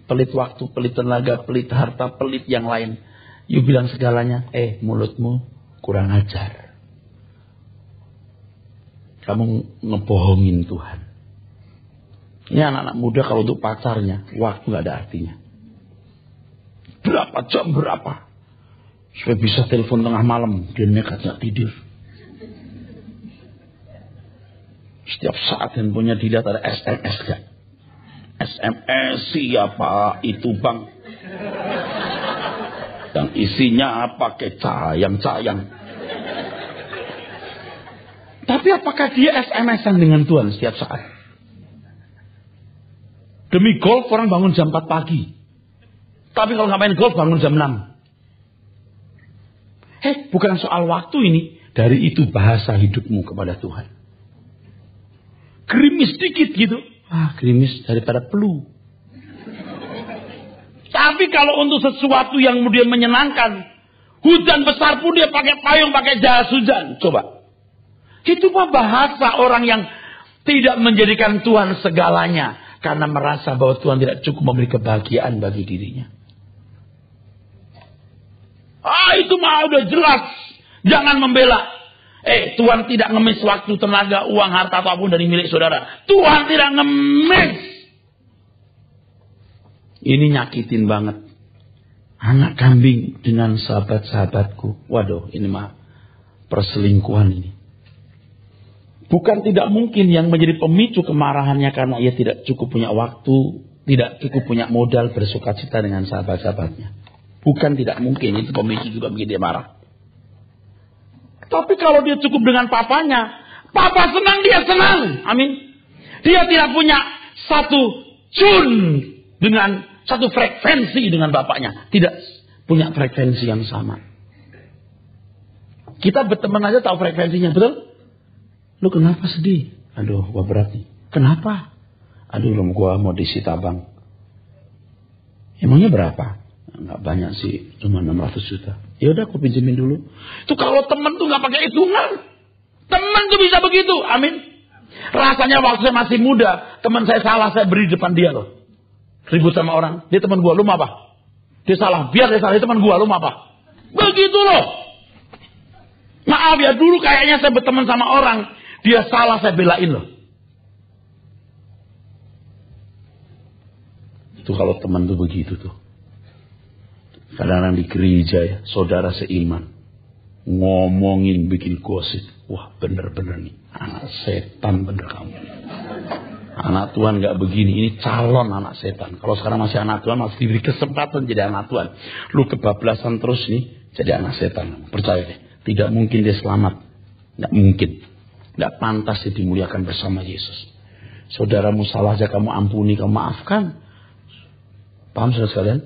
Pelit waktu, pelit tenaga, pelit harta, pelit yang lain. You bilang segalanya, mulutmu kurang ajar. Kamu ngebohongin Tuhan. Ini anak-anak muda kalau untuk pacarnya, waktu gak ada artinya. Berapa jam, berapa. Supaya bisa telepon tengah malam, dia nekat gak tidur. Setiap saat handphonenya dilihat ada SMS gak? SMS siapa itu bang? Yang isinya pakai cayang-cayang. Tapi apakah dia SMS-an dengan Tuhan setiap saat? Demi golf orang bangun jam 4 pagi. Tapi kalau nggak main golf bangun jam 6. Bukan soal waktu ini. Dari itu bahasa hidupmu kepada Tuhan. Gerimis dikit gitu. Gerimis daripada flu. Tapi kalau untuk sesuatu yang kemudian menyenangkan, hujan besar pun dia pakai payung, pakai jas hujan. Coba. Itu bahasa orang yang tidak menjadikan Tuhan segalanya. Karena merasa bahwa Tuhan tidak cukup memberi kebahagiaan bagi dirinya. Itu mah udah jelas. Jangan membela. Tuhan tidak ngemis waktu, tenaga, uang, harta, apapun dari milik saudara. Tuhan tidak ngemis. Ini nyakitin banget. Anak kambing dengan sahabat-sahabatku. Waduh, ini mah perselingkuhan ini. Bukan tidak mungkin yang menjadi pemicu kemarahannya karena ia tidak cukup punya waktu, tidak cukup punya modal bersukacita dengan sahabat-sahabatnya. Bukan tidak mungkin, itu pemicu juga bikin dia marah. Tapi kalau dia cukup dengan papanya, papa senang, dia senang. Amin. Dia tidak punya satu dengan satu frekuensi dengan bapaknya. Tidak punya frekuensi yang sama. Kita berteman aja tahu frekuensinya, betul? Lu kenapa sedih? Aduh, gua berat nih. Kenapa? Aduh, gua mau disita bang. Emangnya berapa? Nggak banyak sih, cuma 600 juta. Ya udah, aku pinjemin dulu. Itu kalau teman tuh nggak pakai hitungan. Teman tuh bisa begitu, amin. Rasanya waktu saya masih muda, teman saya salah, saya beri depan dia loh. Ribut sama orang, dia teman gua, lu mau apa? Dia salah, biar dia salah, dia teman gua, lu mau apa? Begitu loh. Maaf ya, dulu kayaknya saya berteman sama orang, dia salah, saya belain loh. Itu kalau teman tuh begitu tuh. Kadang-kadang di gereja ya, saudara seiman. Ngomongin, bikin gosip. Wah, bener-bener nih. Anak setan bener kamu. Anak Tuhan gak begini. Ini calon anak setan. Kalau sekarang masih anak Tuhan, masih diberi kesempatan jadi anak Tuhan. Lu kebablasan terus nih, jadi anak setan. Percaya deh. Tidak mungkin dia selamat. Gak mungkin. Gak pantas dia dimuliakan bersama Yesus. Saudaramu salah aja kamu ampuni, kamu maafkan. Paham saudara sekalian?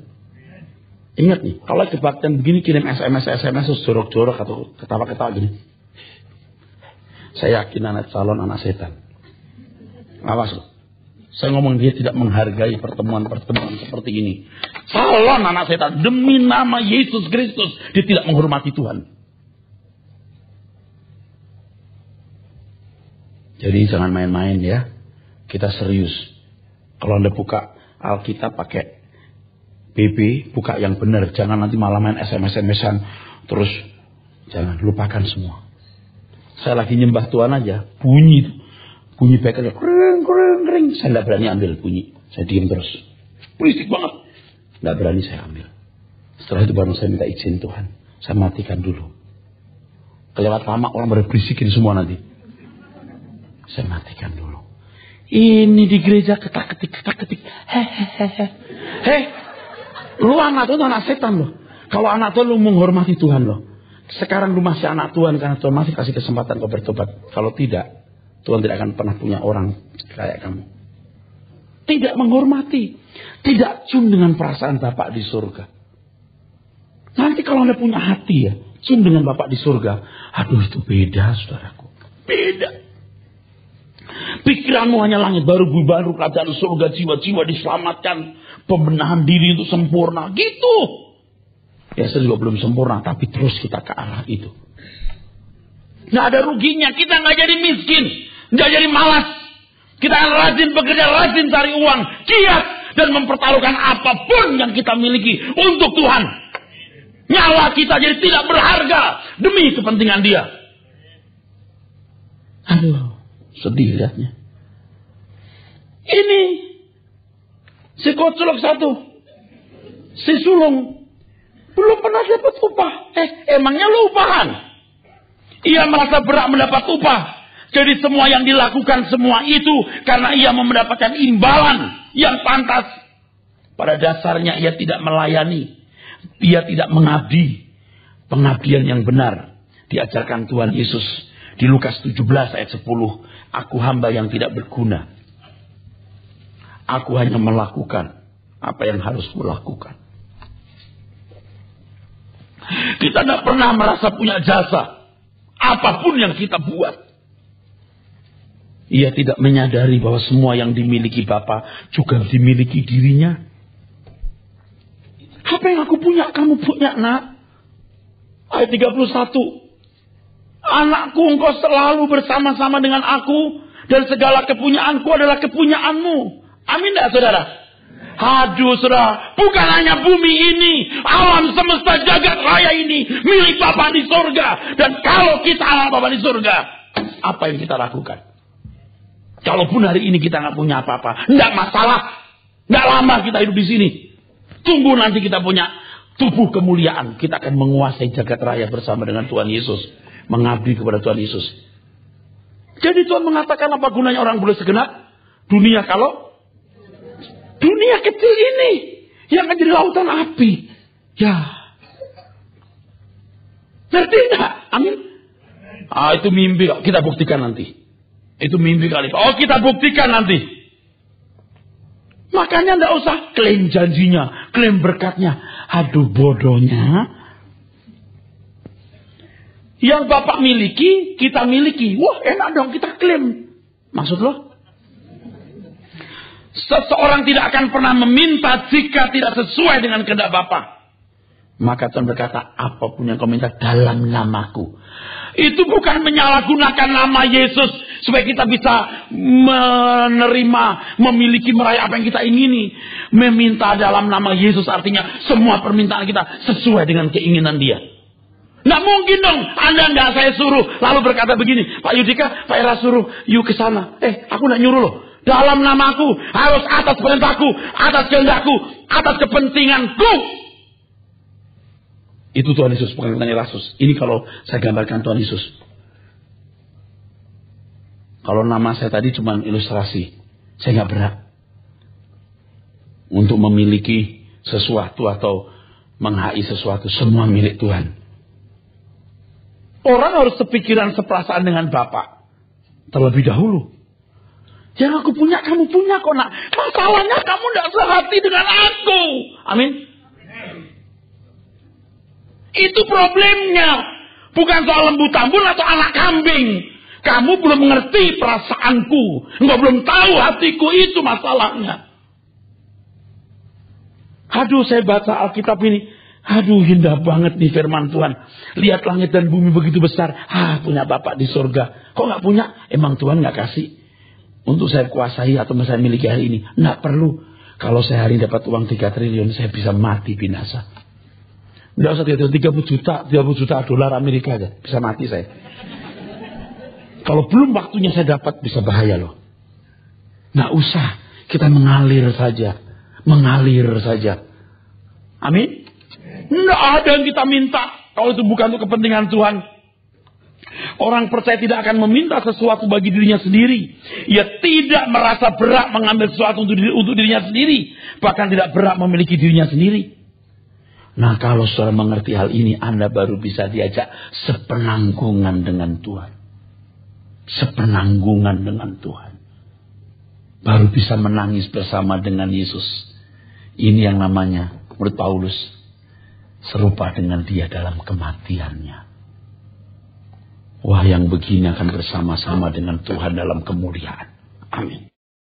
Ingat nih, kalau kebaktian begini kirim SMS terus jorok-jorok atau ketawa-ketawa gini. Saya yakin anak calon anak setan. Awas loh. Saya ngomong dia tidak menghargai pertemuan-pertemuan seperti ini. Calon anak setan. Demi nama Yesus Kristus. Dia tidak menghormati Tuhan. Jadi jangan main-main ya. Kita serius. Kalau Anda buka Alkitab pakai BB, buka yang benar. Jangan nanti malah main SMS-an. Terus jangan, lupakan semua. Saya lagi nyembah Tuhan aja. Bunyi bekel. Kering. Saya tidak berani ambil bunyi. Saya diam terus. Berisik banget. Tidak berani saya ambil. Setelah itu baru saya minta izin Tuhan. Saya matikan dulu. Kelewat lama orang berberisikin semua nanti. Saya matikan dulu. Ini di gereja ketak-ketik. Lu anak Tuhan, anak setan loh. Kalau anak Tuhan lu menghormati Tuhan loh. Sekarang lu masih anak Tuhan karena Tuhan masih kasih kesempatan kau bertobat. Kalau tidak, Tuhan tidak akan pernah punya orang kayak kamu. Tidak menghormati. Tidak cium dengan perasaan Bapak di surga. Nanti kalau Anda punya hati ya, cium dengan Bapak di surga. Aduh, itu beda saudaraku. Beda. Pikiranmu hanya langit baru kerajaan surga, jiwa-jiwa diselamatkan. Pembenahan diri itu sempurna. Gitu. Ya saya juga belum sempurna. Tapi terus kita ke arah itu. Nggak ada ruginya. Kita nggak jadi miskin. Nggak jadi malas. Kita akan rajin bekerja, rajin cari uang. Giat. Dan mempertaruhkan apapun yang kita miliki. Untuk Tuhan. Nyawa kita jadi tidak berharga. Demi kepentingan dia. Aduh. Sedih lihatnya. Ini. Si kocelok satu. Si sulung. Belum pernah dapat upah. Emangnya lu upahan? Ia merasa berat mendapat upah. Jadi semua yang dilakukan semua itu. Karena ia mendapatkan imbalan yang pantas. Pada dasarnya ia tidak melayani. Ia tidak mengabdi. Pengabdian yang benar. Diajarkan Tuhan Yesus. Di Lukas 17 ayat 10. Aku hamba yang tidak berguna. Aku hanya melakukan apa yang harus kulakukan. Kita tidak pernah merasa punya jasa. Apapun yang kita buat. Ia tidak menyadari bahwa semua yang dimiliki Bapa juga dimiliki dirinya. Apa yang aku punya, kamu punya, nak. Ayat 31. Anakku, engkau selalu bersama-sama dengan aku. Dan segala kepunyaanku adalah kepunyaanmu. Amin tidak saudara? Aduh saudara, bukan hanya bumi ini, alam semesta jagat raya ini milik Bapa di surga. Dan kalau kita anak Bapa di surga, apa yang kita lakukan? Kalaupun hari ini kita nggak punya apa-apa, nggak masalah. Nggak lama kita hidup di sini. Tunggu nanti kita punya tubuh kemuliaan. Kita akan menguasai jagat raya bersama dengan Tuhan Yesus. Mengabdi kepada Tuhan Yesus. Jadi Tuhan mengatakan, apa gunanya orang boleh segenap dunia kalau dunia kecil ini yang akan jadi lautan api. Ya. Ngerti enggak? Amin. Itu mimpi. Kita buktikan nanti. Itu mimpi kali. Kita buktikan nanti. Makanya enggak usah klaim janjinya, klaim berkatnya. Aduh bodohnya. Yang Bapak miliki, kita miliki. Wah enak dong kita klaim. Maksud lo? Seseorang tidak akan pernah meminta jika tidak sesuai dengan kehendak Bapa. Maka Tuhan berkata, apapun yang kau minta dalam namaku. Itu bukan menyalahgunakan nama Yesus supaya kita bisa menerima, memiliki, meraih apa yang kita ingini. Meminta dalam nama Yesus artinya semua permintaan kita sesuai dengan keinginan Dia. Nggak mungkin dong Anda nggak saya suruh lalu berkata begini, Pak Yudika, Pak Era suruh yuk ke sana. Aku nggak nyuruh loh. Dalam namaku, harus atas perintahku, atas kehendakku, atas kepentinganku. Itu Tuhan Yesus, bukan Tuhan Yesus. Ini kalau saya gambarkan Tuhan Yesus. Kalau nama saya tadi cuma ilustrasi, saya nggak berat untuk memiliki sesuatu atau menghai sesuatu. Semua milik Tuhan. Orang harus sepikiran, seperasaan dengan Bapa terlebih dahulu. Yang aku punya, kamu punya kok nak. Masalahnya kamu tidak sehati dengan aku. Amin. Itu problemnya. Bukan soal lembu tambun atau anak kambing. Kamu belum mengerti perasaanku. Engkau belum tahu hatiku, itu masalahnya. Aduh, saya baca Alkitab ini. Aduh, indah banget nih firman Tuhan. Lihat langit dan bumi begitu besar. Punya Bapak di surga. Kok nggak punya? Emang Tuhan nggak kasih untuk saya kuasai atau saya miliki hari ini? Nggak perlu. Kalau saya hari ini dapat uang 3 triliun, saya bisa mati binasa. Nggak usah 30 juta dolar Amerika aja. Bisa mati saya. Kalau belum waktunya saya dapat, bisa bahaya loh. Nggak usah. Kita mengalir saja. Mengalir saja. Amin. Nggak ada yang kita minta. Kalau itu bukan untuk kepentingan Tuhan. Orang percaya tidak akan meminta sesuatu bagi dirinya sendiri. Ia tidak merasa berat mengambil sesuatu untuk dirinya sendiri. Bahkan tidak berat memiliki dirinya sendiri. Nah, kalau saudara mengerti hal ini, Anda baru bisa diajak sepenanggungan dengan Tuhan. Sepenanggungan dengan Tuhan. Baru bisa menangis bersama dengan Yesus. Ini yang namanya, menurut Paulus, serupa dengan Dia dalam kematiannya. Wah, yang begini akan bersama-sama dengan Tuhan dalam kemuliaan. Amin.